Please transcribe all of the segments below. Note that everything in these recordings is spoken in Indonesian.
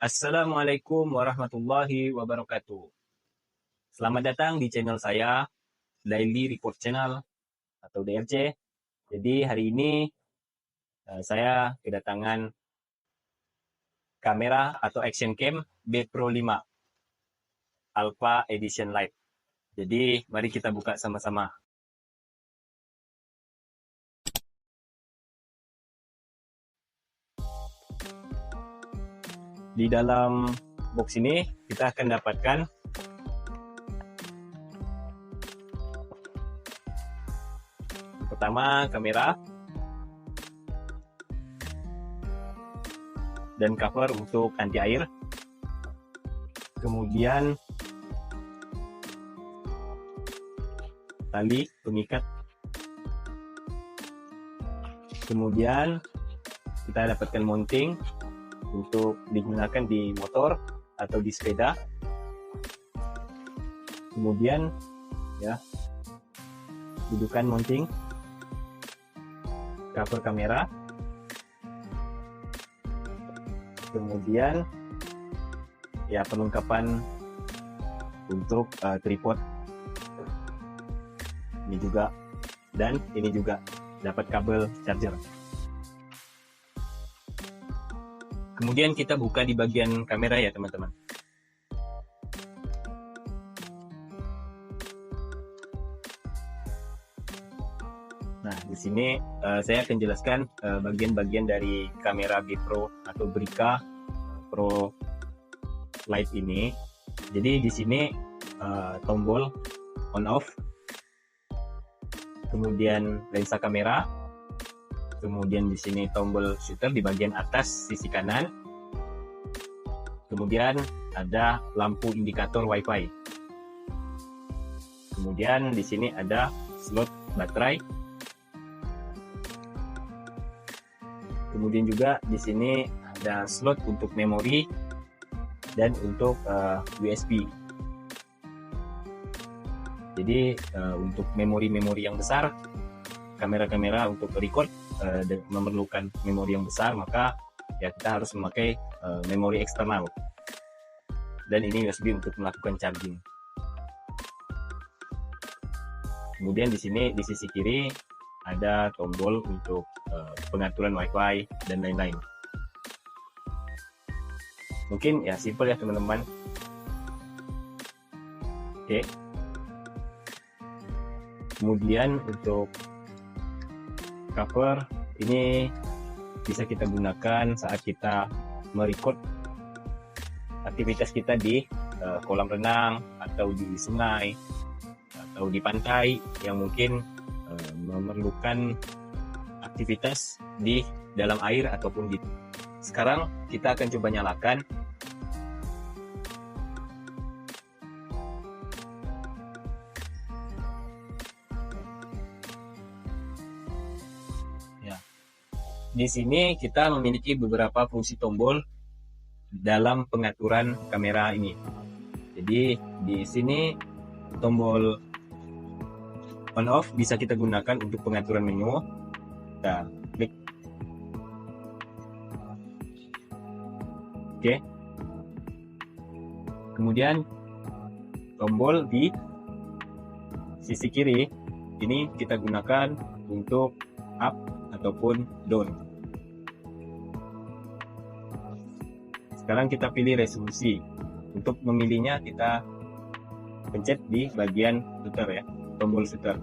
Assalamualaikum warahmatullahi wabarakatuh. Selamat datang di channel saya, Daily Report Channel atau DRC. Jadi hari ini saya kedatangan kamera atau action cam B Pro 5 Alpha Edition Lite. Jadi mari kita buka sama-sama. Di dalam box ini kita akan dapatkan pertama kamera dan cover untuk anti air, kemudian tali pengikat, kemudian kita dapatkan mounting untuk digunakan di motor atau di sepeda, kemudian ya dudukan mounting, cover kamera, kemudian ya perlengkapan untuk tripod ini juga, dan ini juga dapat kabel charger. Kemudian kita buka di bagian kamera ya teman-teman. Nah, di sini saya akan jelaskan bagian-bagian dari kamera B Pro atau Brica Pro Lite ini. Jadi di sini tombol on off, kemudian lensa kamera, kemudian di sini tombol shutter di bagian atas sisi kanan, kemudian ada lampu indikator WiFi, kemudian di sini ada slot baterai, kemudian juga di sini ada slot untuk memori dan untuk USB. Jadi untuk memori-memori yang besar, kamera-kamera untuk record memerlukan memori yang besar, maka ya kita harus memakai memori eksternal, dan ini USB untuk melakukan charging. Kemudian di sini di sisi kiri ada tombol untuk pengaturan WiFi dan lain-lain. Mungkin ya simple ya teman-teman. Oke. Kemudian untuk cover ini bisa kita gunakan saat kita merecord aktivitas kita di kolam renang atau di sungai atau di pantai yang mungkin memerlukan aktivitas di dalam air ataupun di. Sekarang kita akan coba nyalakan. Di sini kita memiliki beberapa fungsi tombol dalam pengaturan kamera ini. Jadi di sini tombol on off bisa kita gunakan untuk pengaturan menu. Kita klik. Oke. Kemudian tombol di sisi kiri ini kita gunakan untuk up ataupun down. Sekarang kita pilih resolusi. Untuk memilihnya kita pencet di bagian shutter ya, tombol shutter.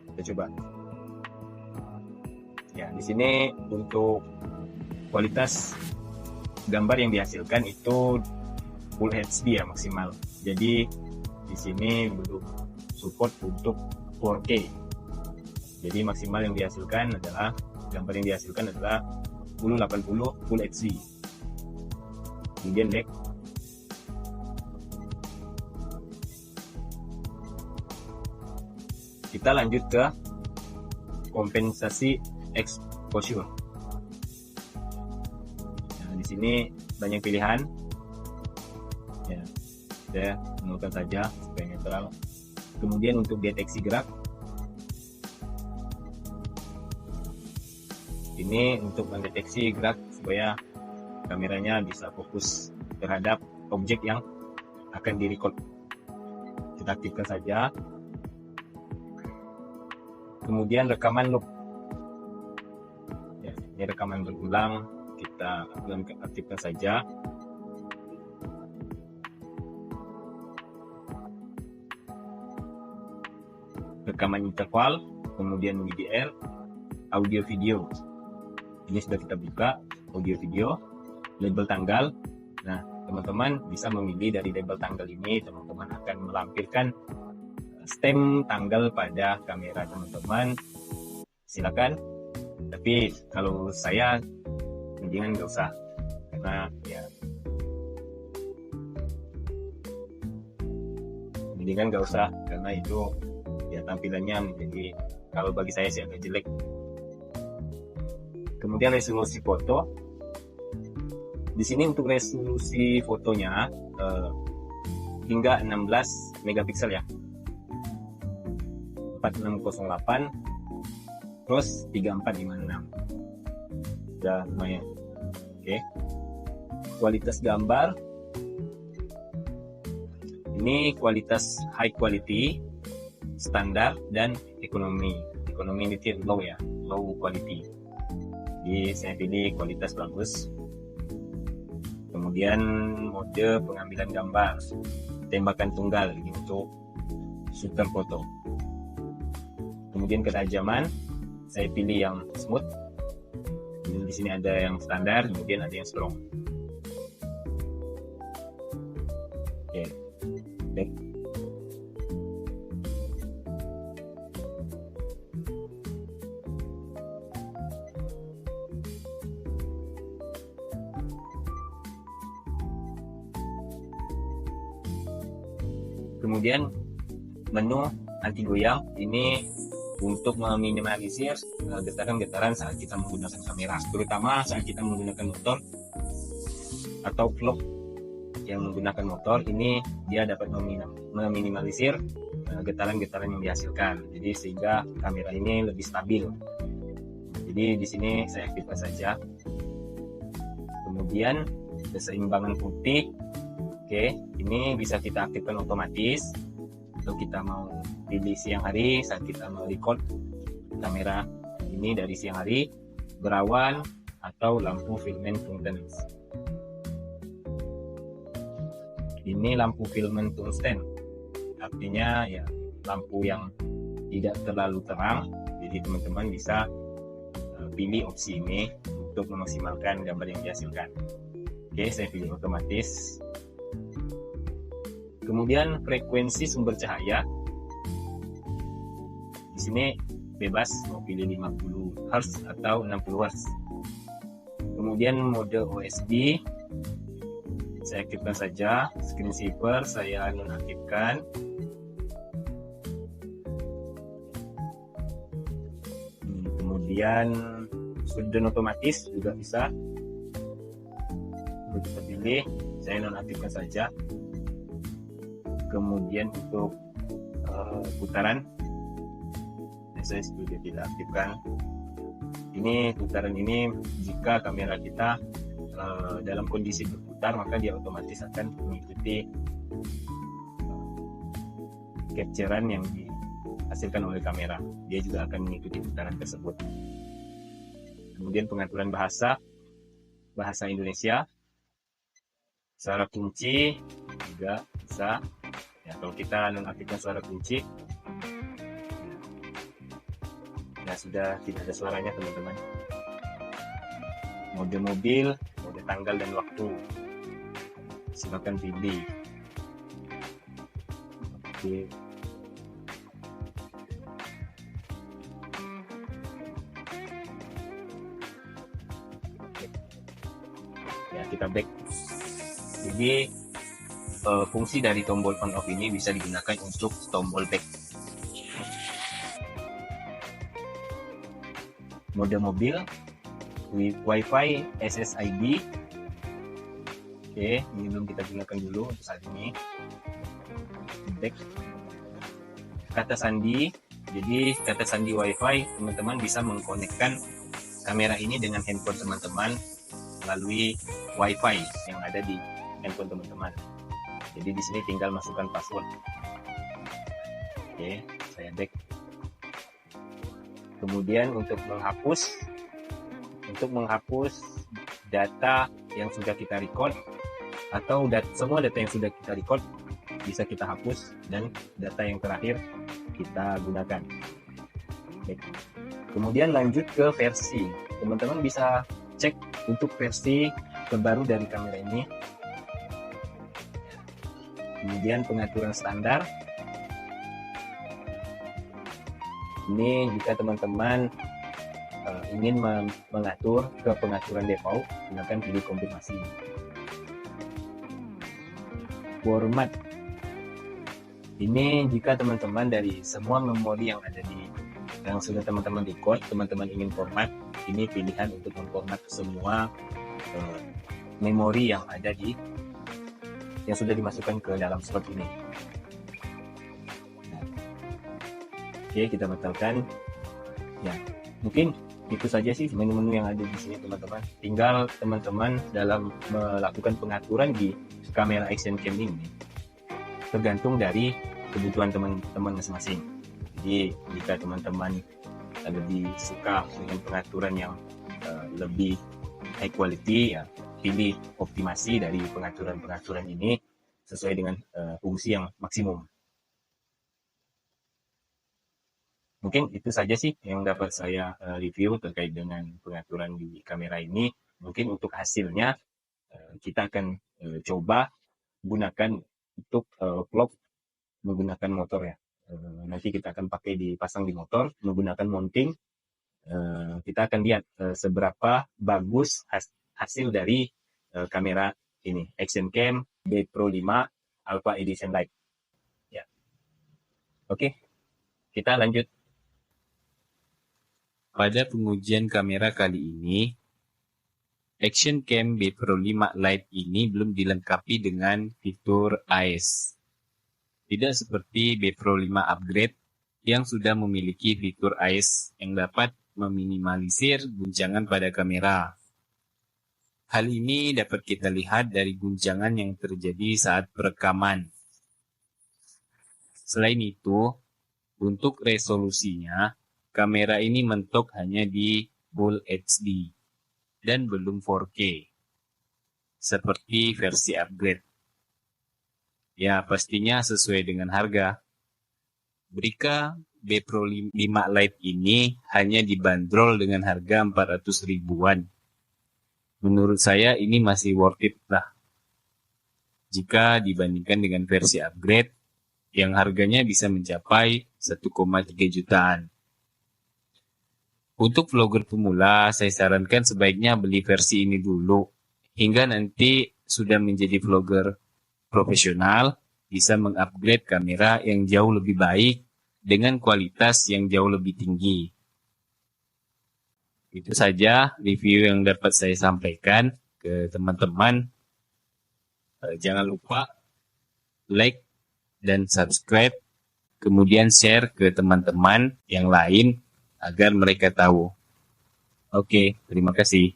Kita coba. Ya, di sini untuk kualitas gambar yang dihasilkan itu Full HD ya maksimal. Jadi di sini belum support untuk 4K. Jadi maksimal yang dihasilkan adalah gambar yang dihasilkan adalah 1080 Full HD. Kemudian back. Kita lanjut ke kompensasi exposure. Nah, di sini banyak pilihan. Ya, saya menurunkan saja supaya netral. Kemudian untuk deteksi gerak, ini untuk mendeteksi gerak supaya kameranya bisa fokus terhadap objek yang akan direcord. Kita aktifkan saja. Kemudian rekaman loop. Ya, ini rekaman berulang, kita aktifkan saja. Rekaman interval, kemudian MIDI-R, audio video. Ini sudah kita buka, audio video, label tanggal. Nah, teman-teman bisa memilih dari label tanggal ini, teman-teman akan melampirkan stem tanggal pada kamera teman-teman. Silakan. Tapi kalau saya mendingan nggak usah, karena ya mendingan nggak usah karena itu ya tampilannya menjadi, kalau bagi saya sih agak jelek. Kemudian resolusi foto. Di sini untuk resolusi fotonya hingga 16 megapiksel ya. 4608 terus 3456. Sudah lumayan. Oke. Kualitas gambar. Ini kualitas high quality, standar, dan ekonomi. Ekonomi ini low ya, low quality. Jadi saya pilih kualitas bagus. Kemudian mode pengambilan gambar, tembakan tunggal ini untuk shooter foto. Kemudian ketajaman, saya pilih yang smooth. Di sini ada yang standar, kemudian ada yang strong. Oke, baik. Kemudian menu anti goyang ini untuk meminimalisir getaran-getaran saat kita menggunakan kamera, terutama saat kita menggunakan motor atau vlog yang menggunakan motor. Ini dia dapat meminimalisir getaran-getaran yang dihasilkan, jadi sehingga kamera ini lebih stabil. Jadi di sini saya aktifkan saja. Kemudian keseimbangan putih. Oke, ini bisa kita aktifkan otomatis. Kalau kita mau pilih siang hari saat kita mau record kamera ini dari siang hari, berawan, atau lampu filament tungsten. Ini lampu filament tungsten, artinya ya lampu yang tidak terlalu terang. Jadi teman-teman bisa pilih opsi ini untuk memaksimalkan gambar yang dihasilkan. Oke, saya pilih otomatis. Kemudian frekuensi sumber cahaya. Di sini bebas mau pilih 50 Hz atau 60 Hz. Kemudian mode OSB saya aktifkan saja. Screen saver saya nonaktifkan. Kemudian shutdown otomatis juga bisa. Kita pilih, saya nonaktifkan saja. Kemudian untuk putaran saya juga tidak aktifkan. Ini putaran ini jika kamera kita dalam kondisi berputar, maka dia otomatis akan mengikuti capturean yang dihasilkan oleh kamera. Dia juga akan mengikuti putaran tersebut. Kemudian pengaturan bahasa Indonesia, suara kunci juga bisa. Ya, kalau kita nonaktifkan suara kunci, ya sudah tidak ada suaranya teman-teman. Mode mobil, mode tanggal dan waktu, silakan pilih. Oke. Ya, kita back. Jadi fungsi dari tombol on off ini bisa digunakan untuk tombol back. Mode mobil, Wi-Fi SSID. Oke, ini belum kita gunakan dulu untuk saat ini. Back. Kata sandi. Jadi kata sandi Wi-Fi, teman-teman bisa mengkonekkan kamera ini dengan handphone teman-teman melalui WiFi yang ada di handphone teman-teman. Jadi di sini tinggal masukkan password. Oke, saya back. Kemudian untuk menghapus data yang sudah kita record atau semua data yang sudah kita record bisa kita hapus, dan data yang terakhir kita gunakan. Oke. Kemudian lanjut ke versi. Teman-teman bisa cek untuk versi terbaru dari kamera ini. Kemudian pengaturan standar. Ini jika teman-teman ingin mengatur ke pengaturan default, gunakan pilih konfirmasi. Format. Ini jika teman-teman dari semua memori yang ada yang sudah teman-teman record, teman-teman ingin format, ini pilihan untuk memformat semua memori yang ada yang sudah dimasukkan ke dalam slot ini. Oke, kita batalkan. Ya, mungkin itu saja sih menu-menu yang ada di sini teman-teman. Tinggal teman-teman dalam melakukan pengaturan di kamera action cam ini tergantung dari kebutuhan teman-teman masing-masing. Jadi jika teman-teman lebih suka dengan pengaturan yang lebih high quality, ya pilih optimasi dari pengaturan-pengaturan ini sesuai dengan fungsi yang maksimum. Mungkin itu saja sih yang dapat saya review terkait dengan pengaturan di kamera ini. Mungkin untuk hasilnya kita akan coba gunakan untuk vlog menggunakan motor ya. Nanti kita akan pakai dipasang di motor menggunakan mounting. Kita akan lihat seberapa bagus hasil dari kamera ini, Action Cam B Pro 5 Alpha Edition Lite. Ya. Oke, kita lanjut. Pada pengujian kamera kali ini, Action Cam B Pro 5 Lite ini belum dilengkapi dengan fitur AIS. Tidak seperti B Pro 5 Upgrade yang sudah memiliki fitur AIS yang dapat meminimalisir guncangan pada kamera. Hal ini dapat kita lihat dari guncangan yang terjadi saat perekaman. Selain itu, untuk resolusinya, kamera ini mentok hanya di Full HD dan belum 4K, seperti versi upgrade. Ya, pastinya sesuai dengan harga. Brika B Pro 5 Lite ini hanya dibanderol dengan harga 400 ribuan. Menurut saya ini masih worth it lah, jika dibandingkan dengan versi upgrade yang harganya bisa mencapai 1,3 jutaan. Untuk vlogger pemula, saya sarankan sebaiknya beli versi ini dulu, hingga nanti sudah menjadi vlogger profesional, bisa mengupgrade kamera yang jauh lebih baik dengan kualitas yang jauh lebih tinggi. Itu saja review yang dapat saya sampaikan ke teman-teman. Jangan lupa like dan subscribe, kemudian share ke teman-teman yang lain agar mereka tahu. Oke, terima kasih.